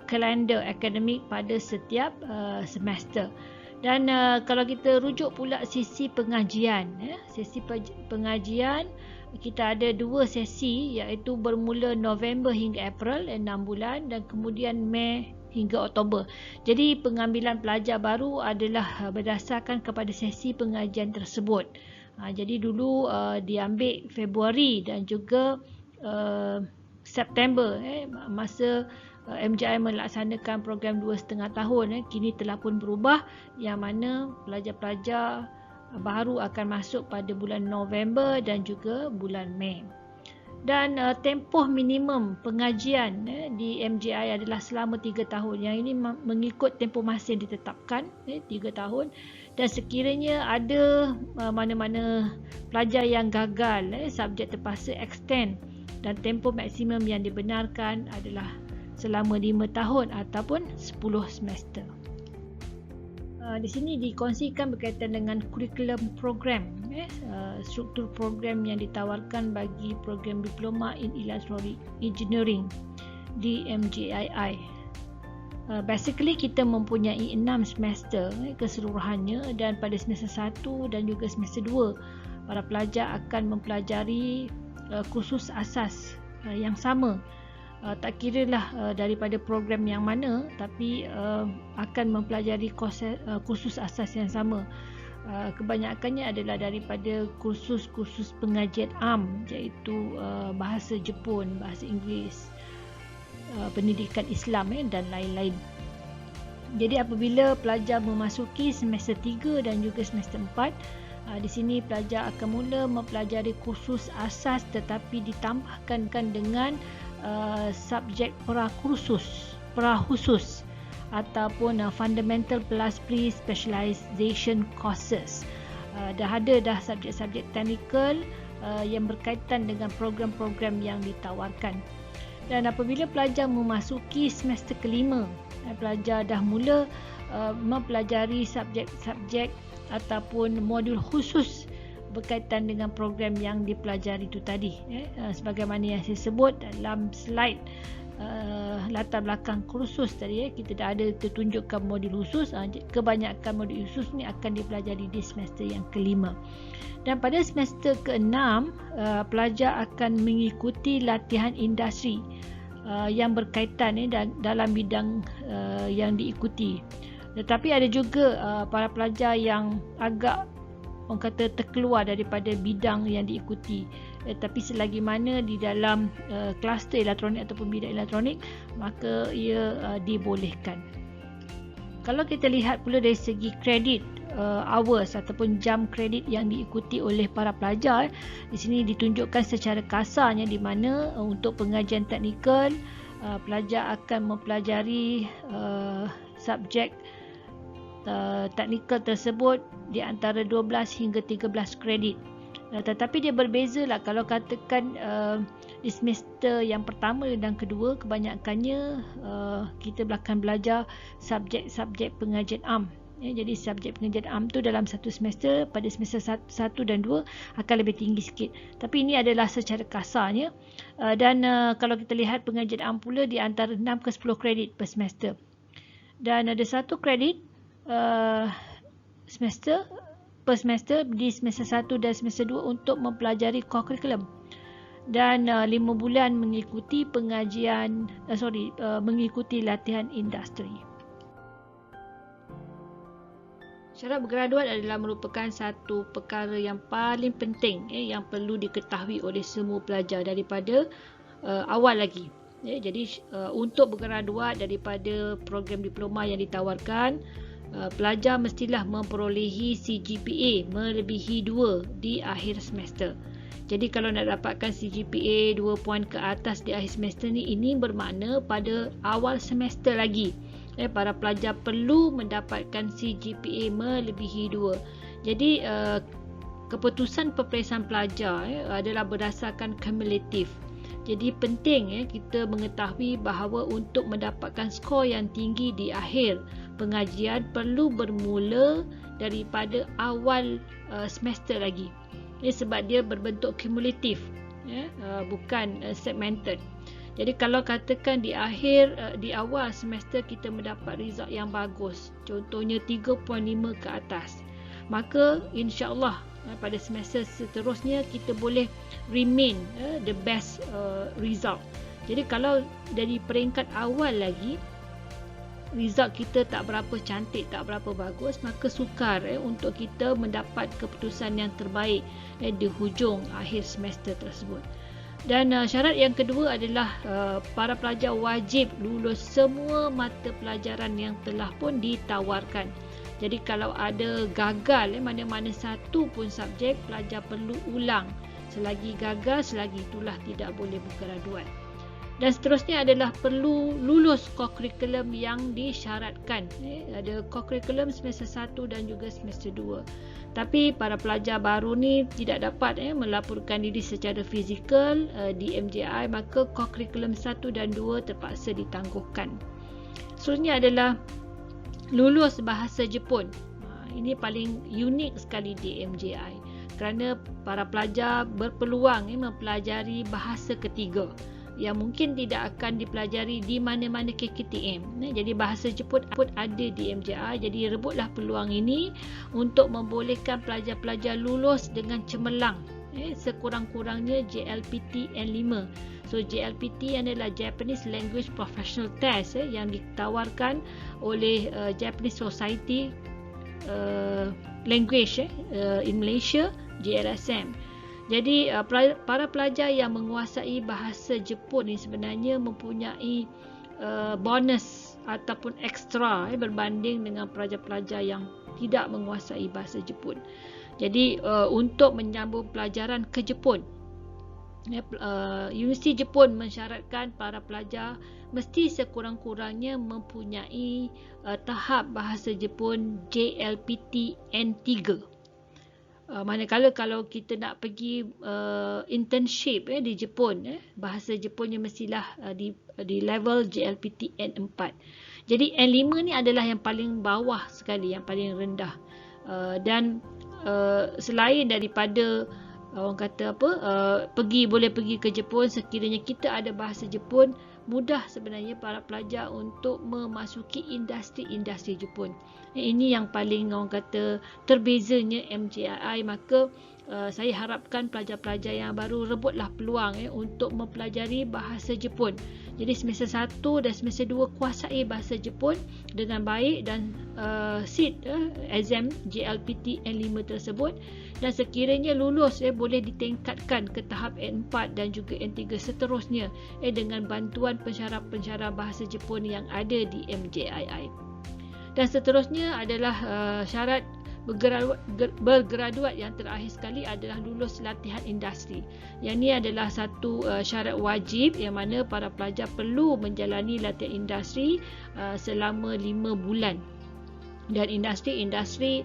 kalender akademik pada setiap semester. Dan kalau kita rujuk pula sesi pengajian, sesi pengajian kita ada 2 sesi, iaitu bermula November hingga April 6 bulan dan kemudian Mei hingga Oktober. Jadi pengambilan pelajar baru adalah berdasarkan kepada sesi pengajian tersebut. Jadi dulu diambil Februari dan juga September masa MJI melaksanakan program 2,5 tahun. Kini telah pun berubah, yang mana pelajar-pelajar baru akan masuk pada bulan November dan juga bulan Mei. Dan tempoh minimum pengajian di MJI adalah selama 3 tahun. Yang ini mengikut tempoh masa yang ditetapkan 3 tahun. Dan sekiranya ada mana-mana pelajar yang gagal, subjek terpaksa extend, dan tempoh maksimum yang dibenarkan adalah selama 5 tahun ataupun 10 semester. Di sini dikongsikan berkaitan dengan kurikulum program struktur program yang ditawarkan bagi program Diploma in Electronic Engineering di MJII. Basically kita mempunyai 6 semester keseluruhannya, dan pada semester 1 dan juga semester 2 para pelajar akan mempelajari kursus asas yang sama. Tak kiralah daripada program yang mana, tapi akan mempelajari kursus asas yang sama. Kebanyakannya adalah daripada kursus-kursus pengajian am, iaitu bahasa Jepun, bahasa Inggeris, pendidikan Islam dan lain-lain. Jadi apabila pelajar memasuki semester 3 dan juga semester 4, di sini pelajar akan mula mempelajari kursus asas tetapi ditambahkan dengan subjek pra-khusus ataupun fundamental plus pre-specialization courses. Dah ada subjek-subjek technical yang berkaitan dengan program-program yang ditawarkan. Dan apabila pelajar memasuki semester kelima, pelajar dah mula mempelajari subjek-subjek ataupun modul khusus berkaitan dengan program yang dipelajari itu tadi. Sebagaimana yang saya sebut dalam slide latar belakang kursus tadi, kita dah ada tertunjukkan modul khusus. Kebanyakan modul khusus ni akan dipelajari di semester yang kelima. Dan pada semester ke-6, pelajar akan mengikuti latihan industri yang berkaitan dalam bidang yang diikuti. Tetapi ada juga para pelajar yang agak orang kata terkeluar daripada bidang yang diikuti. Tapi selagi mana di dalam kluster elektronik ataupun bidang elektronik, maka ia dibolehkan. Kalau kita lihat pula dari segi kredit hours ataupun jam kredit yang diikuti oleh para pelajar, di sini ditunjukkan secara kasarnya di mana untuk pengajian teknikal pelajar akan mempelajari subjek teknikal tersebut di antara 12 hingga 13 kredit. Tetapi dia berbezalah kalau katakan di semester yang pertama dan kedua, kebanyakannya kita akan belajar subjek-subjek pengajian am. Jadi subjek pengajian am tu dalam satu semester, pada semester 1 dan 2 akan lebih tinggi sikit. Tapi ini adalah secara kasarnya. Dan kalau kita lihat pengajian am pula di antara 6 ke 10 kredit per semester. Dan ada satu kredit per semester di semester 1 dan semester 2 untuk mempelajari core curriculum. Dan 5 bulan mengikuti mengikuti latihan industri. Syarat bergraduat adalah merupakan satu perkara yang paling penting yang perlu diketahui oleh semua pelajar daripada awal lagi. Jadi untuk bergraduat daripada program diploma yang ditawarkan, pelajar mestilah memperolehi CGPA melebihi 2 di akhir semester. Jadi kalau nak dapatkan CGPA 2 poin ke atas di akhir semester ni, ini bermakna pada awal semester lagi para pelajar perlu mendapatkan CGPA melebihi 2. Jadi keputusan peperiksaan pelajar adalah berdasarkan kumulatif. Jadi penting kita mengetahui bahawa untuk mendapatkan skor yang tinggi di akhir pengajian perlu bermula daripada awal semester lagi. Sebab dia berbentuk kumulatif, bukan segmented. Jadi kalau katakan di awal semester kita mendapat result yang bagus, contohnya 3.5 ke atas, maka insya-Allah pada semester seterusnya kita boleh remain the best result. Jadi kalau dari peringkat awal lagi result kita tak berapa cantik, tak berapa bagus, maka sukar untuk kita mendapat keputusan yang terbaik di hujung akhir semester tersebut. Dan syarat yang kedua adalah para pelajar wajib lulus semua mata pelajaran yang telah pun ditawarkan. Jadi kalau ada gagal mana-mana satu pun subjek, pelajar perlu ulang. Selagi gagal, selagi itulah tidak boleh bergraduat. Dan seterusnya adalah perlu lulus core curriculum yang disyaratkan. Ada core curriculum semester 1 dan juga semester 2. Tapi para pelajar baru ni tidak dapat melaporkan diri secara fizikal di MJI, maka core curriculum 1 dan 2 terpaksa ditangguhkan. Seterusnya adalah lulus bahasa Jepun. Ini paling unik sekali di MJI. kerana para pelajar berpeluang mempelajari bahasa ketiga yang mungkin tidak akan dipelajari di mana-mana KKTM. Jadi bahasa Jepun ada di MJI, jadi rebutlah peluang ini untuk membolehkan pelajar-pelajar lulus dengan cemerlang sekurang-kurangnya JLPT N5. So JLPT adalah Japanese Language Professional Test yang ditawarkan oleh Japanese Society Language in Malaysia, JLSM. Jadi para pelajar yang menguasai bahasa Jepun ni sebenarnya mempunyai bonus ataupun ekstra berbanding dengan pelajar-pelajar yang tidak menguasai bahasa Jepun. Jadi untuk menyambung pelajaran ke Jepun, Universiti Jepun mensyaratkan para pelajar mesti sekurang-kurangnya mempunyai tahap bahasa Jepun JLPT N3. Manakala kalau kita nak pergi internship di Jepun, bahasa Jepunnya mestilah di level JLPT N4. Jadi N5 ni adalah yang paling bawah sekali, yang paling rendah. Dan selain daripada orang kata boleh pergi ke Jepun, sekiranya kita ada bahasa Jepun, mudah sebenarnya para pelajar untuk memasuki industri Jepun. Ini yang paling orang kata terbezanya MJII. Maka saya harapkan pelajar-pelajar yang baru rebutlah peluang untuk mempelajari bahasa Jepun. Jadi semester 1 dan semester 2 kuasai bahasa Jepun dengan baik dan seat exam JLPT N5 tersebut, dan sekiranya lulus boleh ditingkatkan ke tahap N4 dan juga N3 seterusnya dengan bantuan pensyarah-pensyarah bahasa Jepun yang ada di MJII. Dan seterusnya adalah syarat bergraduat yang terakhir sekali adalah lulus latihan industri. Yang ini adalah satu syarat wajib yang mana para pelajar perlu menjalani latihan industri selama 5 bulan. Dan industri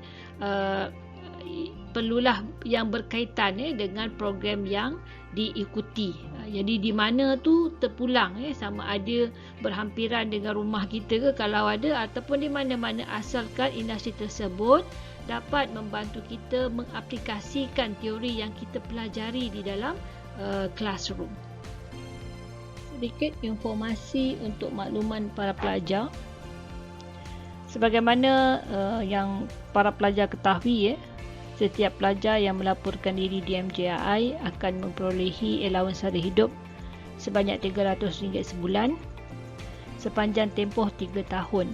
perlulah yang berkaitan dengan program yang diikuti. Jadi di mana tu terpulang sama ada berhampiran dengan rumah kita ke kalau ada, ataupun di mana-mana, asalkan industri tersebut dapat membantu kita mengaplikasikan teori yang kita pelajari di dalam classroom. Sedikit informasi untuk makluman para pelajar. Sebagaimana yang para pelajar ketahui, setiap pelajar yang melaporkan diri di MJII akan memperolehi allowance sara hidup sebanyak RM300 sebulan sepanjang tempoh 3 tahun.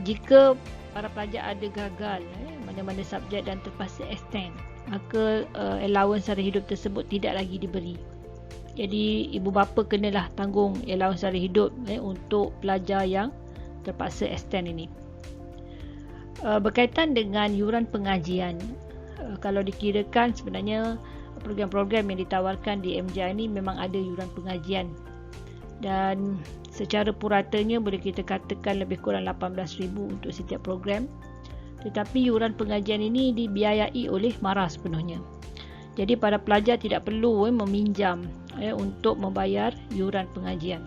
Jika para pelajar ada gagal mana-mana subjek dan terpaksa extend, maka allowance sara hidup tersebut tidak lagi diberi. Jadi ibu bapa kenalah tanggung allowance sara hidup untuk pelajar yang terpaksa extend ini. Berkaitan dengan yuran pengajian, kalau dikirakan sebenarnya program-program yang ditawarkan di MJII ini memang ada yuran pengajian, dan secara puratanya boleh kita katakan lebih kurang RM18,000 untuk setiap program. Tetapi yuran pengajian ini dibiayai oleh MARA sepenuhnya. Jadi para pelajar tidak perlu meminjam untuk membayar yuran pengajian.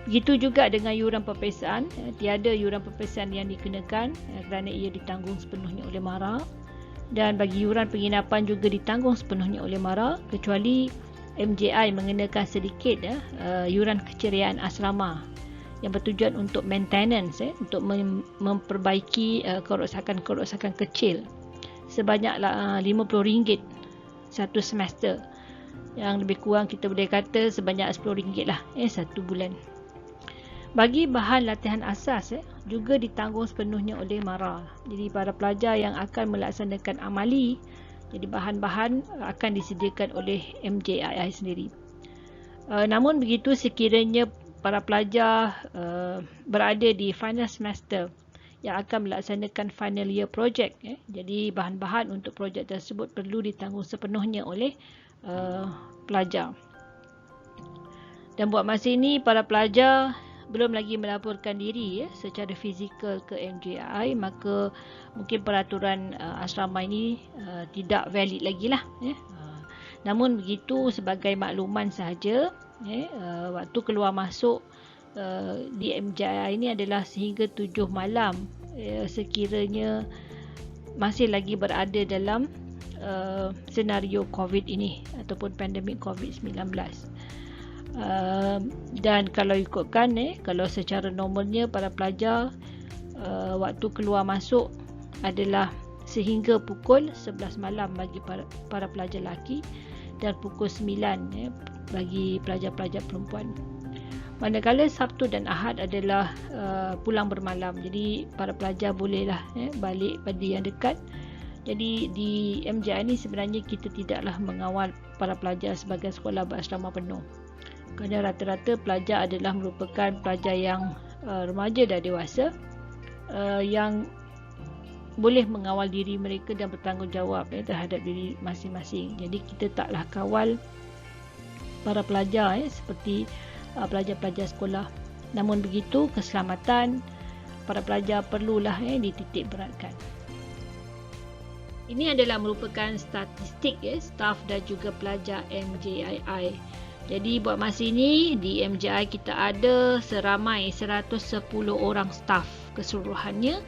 Begitu juga dengan yuran peperiksaan, tiada yuran peperiksaan yang dikenakan kerana ia ditanggung sepenuhnya oleh MARA, dan bagi yuran penginapan juga ditanggung sepenuhnya oleh MARA, kecuali MJII mengenakan sedikit yuran keceriaan asrama yang bertujuan untuk maintenance, untuk memperbaiki kerosakan-kerosakan kecil sebanyak RM50 satu semester, yang lebih kurang kita boleh kata sebanyak RM10 lah satu bulan. Bagi bahan latihan asas juga ditanggung sepenuhnya oleh MARA. Jadi para pelajar yang akan melaksanakan amali, jadi bahan-bahan akan disediakan oleh MJII sendiri. Namun begitu, sekiranya para pelajar berada di final semester yang akan melaksanakan final year project, jadi bahan-bahan untuk projek tersebut perlu ditanggung sepenuhnya oleh pelajar. Dan buat masa ini para pelajar belum lagi melaporkan diri secara fizikal ke MJII, maka mungkin peraturan asrama ini tidak valid lagi lah. Namun begitu, sebagai makluman sahaja, waktu keluar masuk di MJII ini adalah sehingga 7 malam sekiranya masih lagi berada dalam senario COVID ini ataupun pandemik COVID-19. Dan kalau ikutkan kalau secara normalnya para pelajar waktu keluar masuk adalah sehingga pukul 11 malam bagi para pelajar lelaki dan pukul 9 bagi pelajar-pelajar perempuan. Manakala Sabtu dan Ahad adalah pulang bermalam, jadi para pelajar bolehlah balik pada yang dekat. Jadi di MJI ni sebenarnya kita tidaklah mengawal para pelajar sebagai sekolah berasrama penuh, kerana rata-rata pelajar adalah merupakan pelajar yang remaja dan dewasa yang boleh mengawal diri mereka dan bertanggungjawab terhadap diri masing-masing. Jadi kita taklah kawal para pelajar seperti pelajar-pelajar sekolah. Namun begitu, keselamatan para pelajar perlulah dititik beratkan. Ini adalah merupakan statistik staf dan juga pelajar MJII. Jadi buat masa ini di MJI kita ada seramai 110 orang staf keseluruhannya,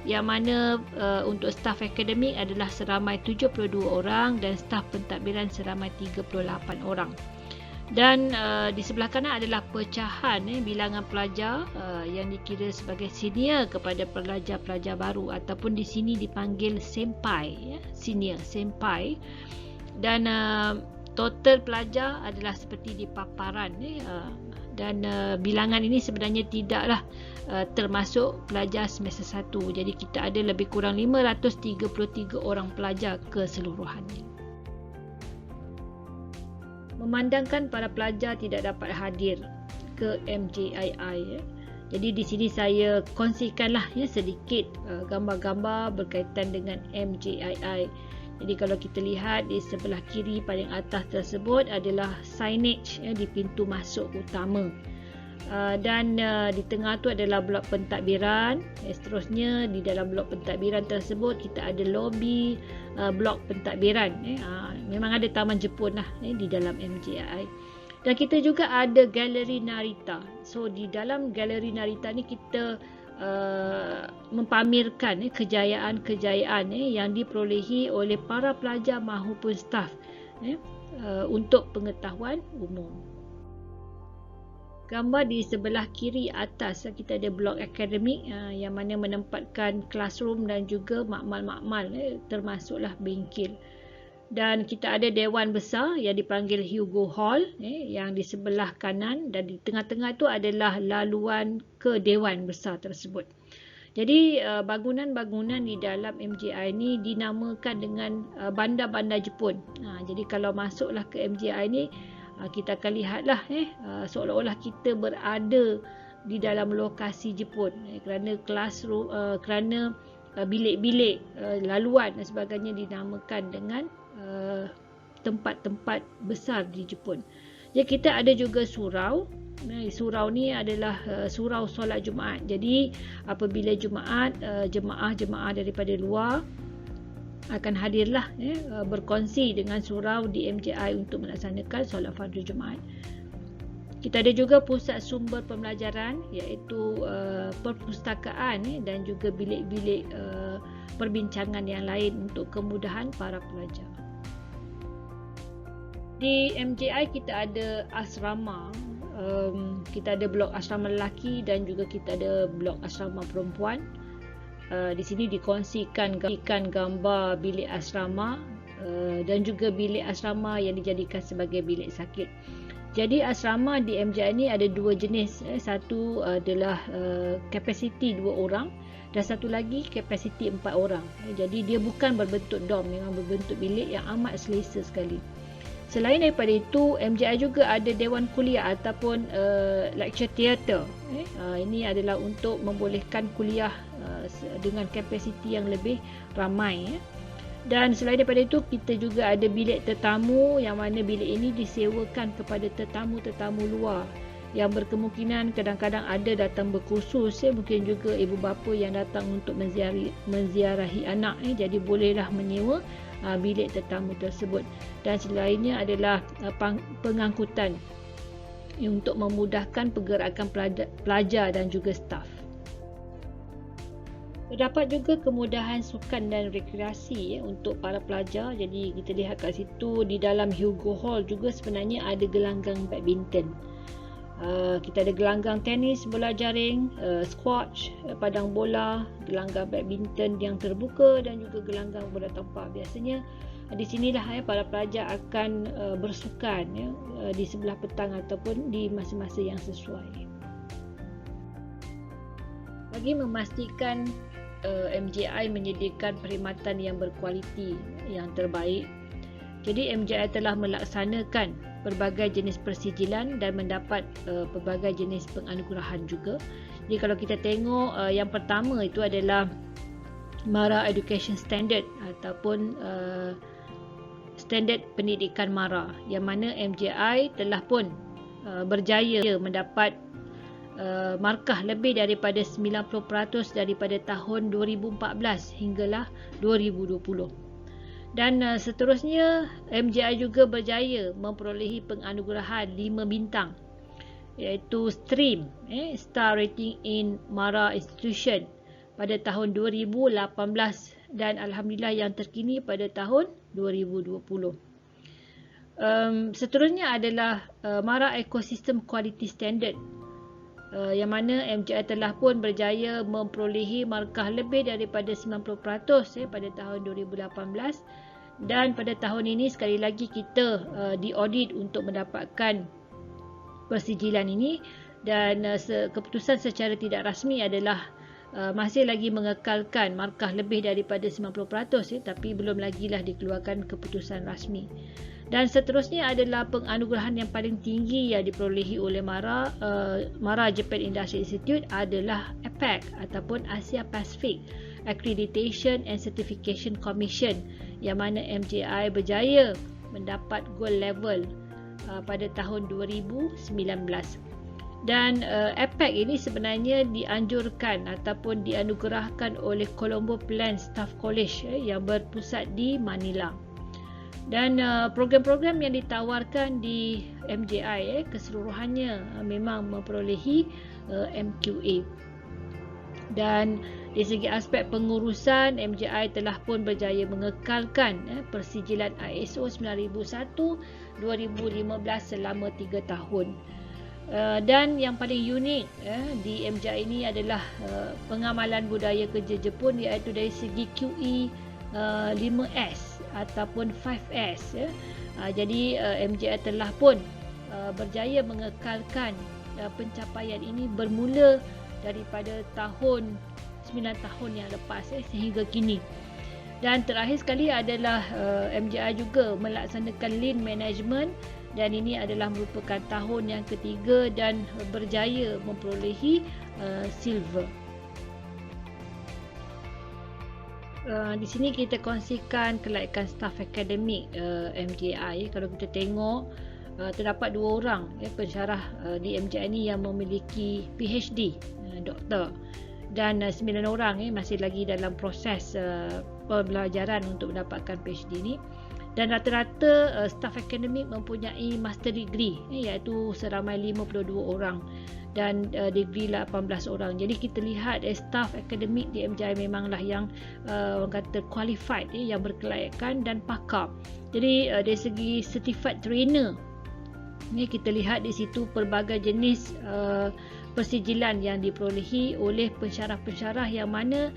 yang mana untuk staf akademik adalah seramai 72 orang dan staf pentadbiran seramai 38 orang. Dan di sebelah kanan adalah pecahan bilangan pelajar yang dikira sebagai senior kepada pelajar-pelajar baru, ataupun di sini dipanggil senpai, senior senpai. Dan total pelajar adalah seperti di paparan dan bilangan ini sebenarnya tidaklah termasuk pelajar semester 1. Jadi kita ada lebih kurang 533 orang pelajar keseluruhannya. Memandangkan para pelajar tidak dapat hadir ke MJII, jadi di sini saya kongsikanlah sedikit gambar-gambar berkaitan dengan MJII. Jadi kalau kita lihat di sebelah kiri paling atas tersebut adalah signage di pintu masuk utama, dan di tengah tu adalah blok pentadbiran. Seterusnya di dalam blok pentadbiran tersebut kita ada lobi blok pentadbiran. Memang ada taman Jepun lah di dalam MJI. Dan kita juga ada galeri Narita. So di dalam galeri Narita ni kita mempamerkan kejayaan-kejayaan yang diperolehi oleh para pelajar maupun staf untuk pengetahuan umum. Gambar di sebelah kiri atas kita ada blok akademik yang mana menempatkan classroom dan juga makmal-makmal termasuklah bengkel. Dan kita ada dewan besar yang dipanggil Hugo Hall yang di sebelah kanan, dan di tengah-tengah itu adalah laluan ke dewan besar tersebut. Jadi bangunan-bangunan di dalam MJI ini dinamakan dengan bandar-bandar Jepun. Jadi kalau masuklah ke MJI ini, kita akan lihatlah seolah-olah kita berada di dalam lokasi Jepun kerana classroom, kerana bilik-bilik laluan dan sebagainya dinamakan dengan tempat-tempat besar di Jepun. Jadi kita ada juga surau. Surau ni adalah surau solat Jumaat. Jadi apabila Jumaat, jemaah-jemaah daripada luar akan hadirlah berkongsi dengan surau di MJI untuk melaksanakan solat fardu Jumaat. Kita ada juga pusat sumber pembelajaran, iaitu perpustakaan dan juga bilik-bilik perbincangan yang lain untuk kemudahan para pelajar. Di MJI kita ada asrama. Kita ada blok asrama lelaki dan juga kita ada blok asrama perempuan. Di sini dikongsikan gambar bilik asrama dan juga bilik asrama yang dijadikan sebagai bilik sakit. Jadi asrama di MJI ini ada dua jenis. Satu adalah kapasiti 2 orang dan satu lagi kapasiti 4 orang. Jadi dia bukan berbentuk dom, memang berbentuk bilik yang amat selesa sekali. Selain daripada itu, MJI juga ada dewan kuliah ataupun lecture theatre. Ini adalah untuk membolehkan kuliah dengan kapasiti yang lebih ramai. Dan selain daripada itu, kita juga ada bilik tetamu, yang mana bilik ini disewakan kepada tetamu-tetamu luar yang berkemungkinan kadang-kadang ada datang berkursus, mungkin juga ibu bapa yang datang untuk menziarahi anak, jadi bolehlah menyewa bilik tetamu tersebut. Dan selainnya adalah pengangkutan untuk memudahkan pergerakan pelajar dan juga staf. Terdapat juga kemudahan sukan dan rekreasi untuk para pelajar. Jadi kita lihat kat situ di dalam Hugo Hall juga sebenarnya ada gelanggang badminton. Kita ada gelanggang tenis, bola jaring, squash, padang bola, gelanggang badminton yang terbuka dan juga gelanggang bola tapak. Biasanya di sinilah para pelajar akan bersukan di sebelah petang ataupun di masa-masa yang sesuai. Bagi memastikan MJI menyediakan perkhidmatan yang berkualiti yang terbaik, jadi MJI telah melaksanakan pelbagai jenis persijilan dan mendapat pelbagai jenis penganugerahan juga. Jadi kalau kita tengok, yang pertama itu adalah MARA Education Standard ataupun standard pendidikan MARA, yang mana MJI telah pun berjaya mendapat markah lebih daripada 90% daripada tahun 2014 hinggalah 2020. Dan seterusnya MJI juga berjaya memperolehi penganugerahan 5 bintang, iaitu STREAM, Star Rating in MARA Institution pada tahun 2018 dan alhamdulillah yang terkini pada tahun 2020. Seterusnya adalah MARA Ecosystem Quality Standard, yang mana MJI telah pun berjaya memperolehi markah lebih daripada 90% pada tahun 2018, dan pada tahun ini sekali lagi kita diaudit untuk mendapatkan persijilan ini, dan keputusan secara tidak rasmi adalah masih lagi mengekalkan markah lebih daripada 90%, tapi belum lagi lah dikeluarkan keputusan rasmi. Dan seterusnya adalah penganugerahan yang paling tinggi yang diperolehi oleh MARA Japan Industry Institute adalah APAC ataupun Asia Pacific Accreditation and Certification Commission, yang mana MJI berjaya mendapat gold level pada tahun 2019. Dan APAC ini sebenarnya dianjurkan ataupun dianugerahkan oleh Colombo Plan Staff College yang berpusat di Manila. Dan program-program yang ditawarkan di MJI keseluruhannya memang memperolehi MQA. Dan di segi aspek pengurusan, MJI telah pun berjaya mengekalkan persijilan ISO 9001-2015 selama 3 tahun. Dan yang paling unik di MJI ini adalah pengamalan budaya kerja Jepun, iaitu dari segi QE 5S ataupun 5S. Jadi MJI telah pun berjaya mengekalkan pencapaian ini bermula daripada tahun 9 tahun yang lepas sehingga kini. Dan terakhir sekali adalah MJI juga melaksanakan Lean Management, dan ini adalah merupakan tahun yang ketiga dan berjaya memperolehi Silver. Di sini kita kongsikan kelaikan staf akademik MJI. Kalau kita tengok, terdapat 2 orang pensyarah di MJI ini yang memiliki PhD doktor, dan 9 orang masih lagi dalam proses pembelajaran untuk mendapatkan PhD ini. Dan rata-rata staf akademik mempunyai master degree, iaitu seramai 52 orang, dan degree 18 orang. Jadi kita lihat staf akademik di MJI memanglah yang orang kata qualified, yang berkelayakan dan pakar. Jadi dari segi certified trainer, kita lihat di situ pelbagai jenis persijilan yang diperolehi oleh pensyarah-pensyarah, yang mana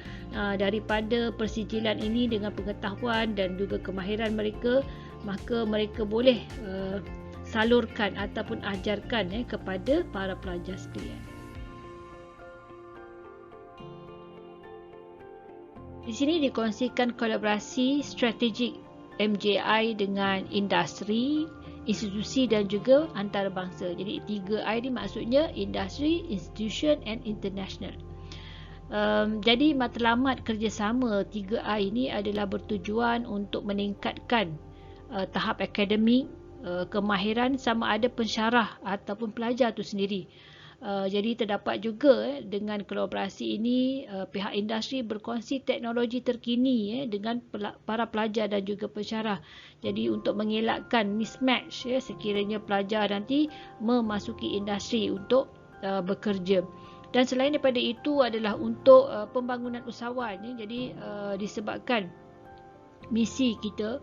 daripada persijilan ini dengan pengetahuan dan juga kemahiran mereka, maka mereka boleh salurkan ataupun ajarkan kepada para pelajar sekalian. Di sini dikongsikan kolaborasi strategik MJI dengan industri, institusi dan juga antarabangsa. Jadi 3I ni maksudnya industri, institution and international. Jadi matlamat kerjasama 3I ini adalah bertujuan untuk meningkatkan tahap akademik, kemahiran sama ada pensyarah ataupun pelajar itu sendiri. Jadi terdapat juga dengan kolaborasi ini pihak industri berkongsi teknologi terkini dengan para pelajar dan juga pensyarah. Jadi untuk mengelakkan mismatch sekiranya pelajar nanti memasuki industri untuk bekerja. Dan selain daripada itu adalah untuk pembangunan usahawan. Jadi disebabkan misi kita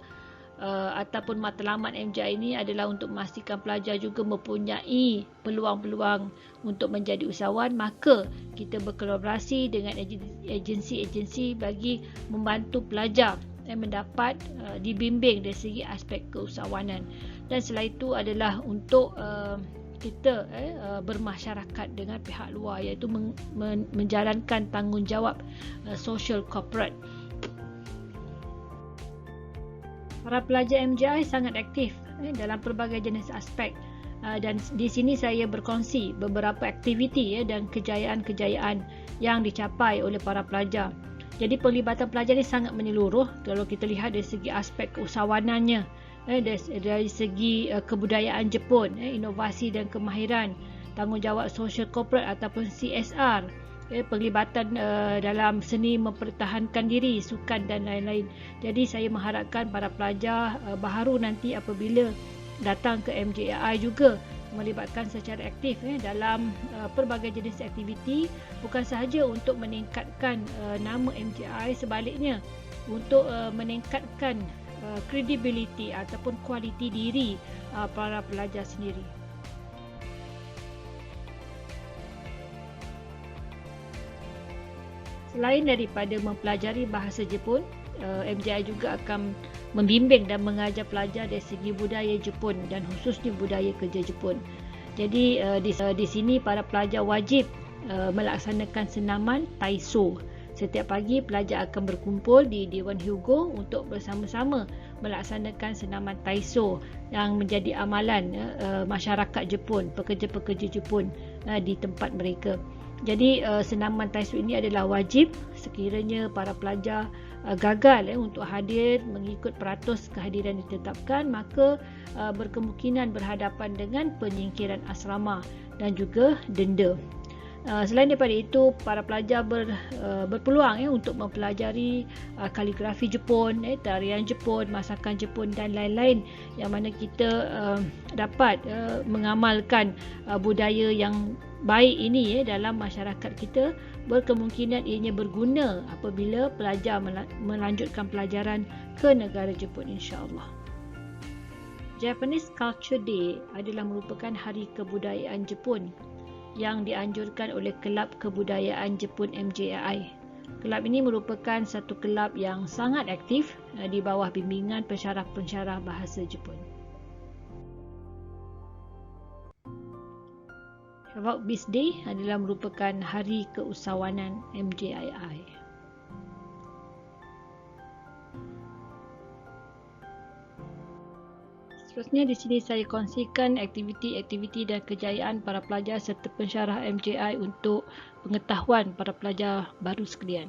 ataupun matlamat MJI ini adalah untuk memastikan pelajar juga mempunyai peluang-peluang untuk menjadi usahawan, maka kita berkolaborasi dengan agensi-agensi bagi membantu pelajar mendapat dibimbing dari segi aspek keusahawanan. Dan selain itu adalah untuk kita bermasyarakat dengan pihak luar, iaitu menjalankan tanggungjawab social corporate. Para pelajar MJI sangat aktif dalam pelbagai jenis aspek, dan di sini saya berkongsi beberapa aktiviti dan kejayaan-kejayaan yang dicapai oleh para pelajar. Jadi pelibatan pelajar ini sangat menyeluruh kalau kita lihat dari segi aspek keusahawanannya, dari segi kebudayaan Jepun, inovasi dan kemahiran, tanggungjawab social corporate ataupun CSR, pelibatan dalam seni mempertahankan diri, sukan dan lain-lain. Jadi saya mengharapkan para pelajar baharu nanti apabila datang ke MJI juga melibatkan secara aktif dalam pelbagai jenis aktiviti, bukan sahaja untuk meningkatkan nama MJI, sebaliknya untuk meningkatkan credibility ataupun kualiti diri para pelajar sendiri. Selain daripada mempelajari bahasa Jepun, MJI juga akan membimbing dan mengajar pelajar dari segi budaya Jepun dan khususnya budaya kerja Jepun. Jadi di sini para pelajar wajib melaksanakan senaman Taiso. Setiap pagi pelajar akan berkumpul di Dewan Hyugo untuk bersama-sama melaksanakan senaman Taiso yang menjadi amalan masyarakat Jepun, pekerja-pekerja Jepun di tempat mereka. Jadi senaman Taiso ini adalah wajib sekiranya para pelajar gagal untuk hadir mengikut peratus kehadiran ditetapkan, maka berkemungkinan berhadapan dengan penyingkiran asrama dan juga denda. Selain daripada itu, para pelajar berpeluang untuk mempelajari kaligrafi Jepun, tarian Jepun, masakan Jepun dan lain-lain, yang mana kita dapat mengamalkan budaya yang baik ini dalam masyarakat kita. Berkemungkinan ianya berguna apabila pelajar melanjutkan pelajaran ke negara Jepun, insya-Allah. Japanese Culture Day adalah merupakan hari kebudayaan Jepun yang dianjurkan oleh Kelab Kebudayaan Jepun MJI. Kelab ini merupakan satu kelab yang sangat aktif di bawah bimbingan pensyarah-pensyarah bahasa Jepun. About Biz Day adalah merupakan hari keusahawanan MJII. Seterusnya di sini saya kongsikan aktiviti-aktiviti dan kejayaan para pelajar serta pensyarah MJI untuk pengetahuan para pelajar baru sekalian.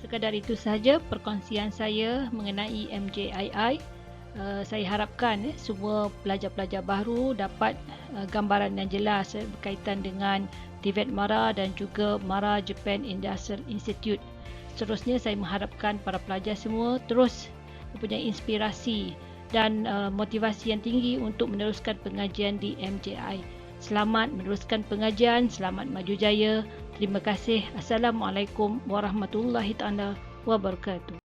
Sekadar itu sahaja perkongsian saya mengenai MJII. Saya harapkan semua pelajar-pelajar baru dapat gambaran yang jelas berkaitan dengan TVET MARA dan juga MARA Japan Industrial Institute. Seterusnya saya mengharapkan para pelajar semua terus mempunyai inspirasi dan motivasi yang tinggi untuk meneruskan pengajian di MJI. Selamat meneruskan pengajian, selamat maju jaya. Terima kasih. Assalamualaikum warahmatullahi taala wabarakatuh.